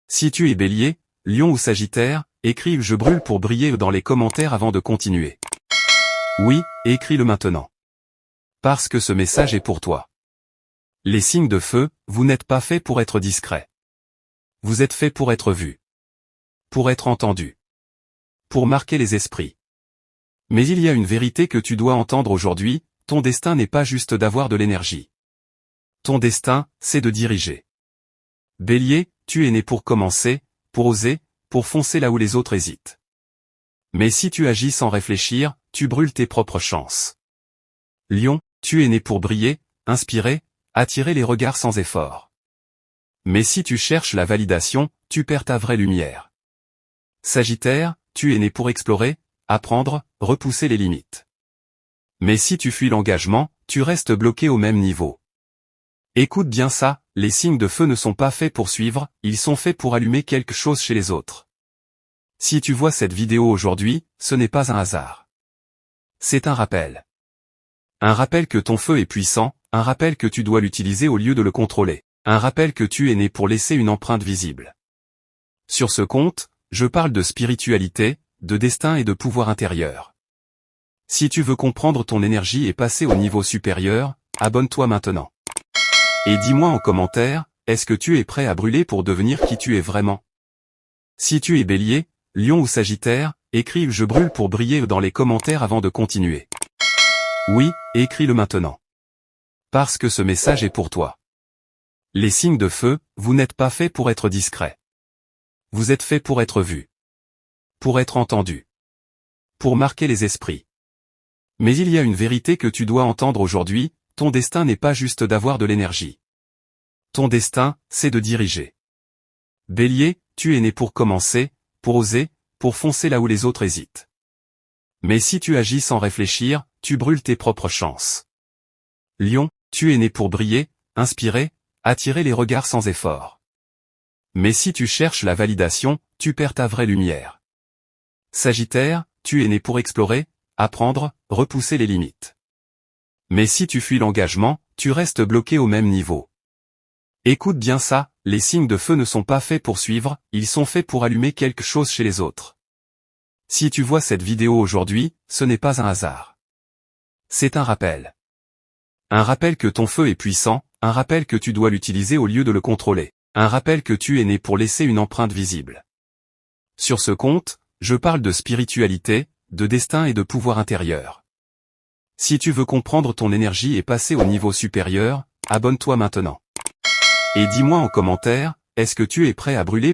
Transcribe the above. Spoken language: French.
Si tu es Bélier, Lion ou Sagittaire, écrive « Je brûle pour briller » dans les commentaires avant de continuer. Oui, écris-le maintenant. Parce que ce message est pour toi. Les signes de feu, vous n'êtes pas faits pour être discrets. Vous êtes faits pour être vus. Pour être entendus. Pour marquer les esprits. Mais il y a une vérité que tu dois entendre aujourd'hui, ton destin n'est pas juste d'avoir de l'énergie. Ton destin, c'est de diriger. Bélier, tu es né pour commencer, pour oser, pour foncer là où les autres hésitent. Mais si tu agis sans réfléchir, tu brûles tes propres chances. Lion, tu es né pour briller, inspirer, attirer les regards sans effort. Mais si tu cherches la validation, tu perds ta vraie lumière. Sagittaire, tu es né pour explorer, apprendre, repousser les limites. Mais si tu fuis l'engagement, tu restes bloqué au même niveau. Écoute bien ça, les signes de feu ne sont pas faits pour suivre, ils sont faits pour allumer quelque chose chez les autres. Si tu vois cette vidéo aujourd'hui, ce n'est pas un hasard. C'est un rappel. Un rappel que ton feu est puissant, un rappel que tu dois l'utiliser au lieu de le contrôler, un rappel que tu es né pour laisser une empreinte visible. Sur ce compte, je parle de spiritualité, de destin et de pouvoir intérieur. Si tu veux comprendre ton énergie et passer au niveau supérieur, abonne-toi maintenant. Et dis-moi en commentaire, est-ce que tu es prêt à brûler pour devenir qui tu es vraiment? Si tu es Bélier, Lion ou Sagittaire, écrive « Je brûle pour briller » dans les commentaires avant de continuer. Oui, écris-le maintenant. Parce que ce message est pour toi. Les signes de feu, vous n'êtes pas faits pour être discrets. Vous êtes faits pour être vus. Pour être entendus. Pour marquer les esprits. Mais il y a une vérité que tu dois entendre aujourd'hui, ton destin n'est pas juste d'avoir de l'énergie. Ton destin, c'est de diriger. Bélier, tu es né pour commencer, pour oser, pour foncer là où les autres hésitent. Mais si tu agis sans réfléchir, tu brûles tes propres chances. Lion, tu es né pour briller, inspirer, attirer les regards sans effort. Mais si tu cherches la validation, tu perds ta vraie lumière. Sagittaire, tu es né pour explorer, apprendre, repousser les limites. Mais si tu fuis l'engagement, tu restes bloqué au même niveau. Écoute bien ça, les signes de feu ne sont pas faits pour suivre, ils sont faits pour allumer quelque chose chez les autres. Si tu vois cette vidéo aujourd'hui, ce n'est pas un hasard. C'est un rappel. Un rappel que ton feu est puissant, un rappel que tu dois l'utiliser au lieu de le contrôler, un rappel que tu es né pour laisser une empreinte visible. Sur ce compte, je parle de spiritualité, de destin et de pouvoir intérieur. Si tu veux comprendre ton énergie et passer au niveau supérieur, abonne-toi maintenant. Et dis-moi en commentaire, est-ce que tu es prêt à brûler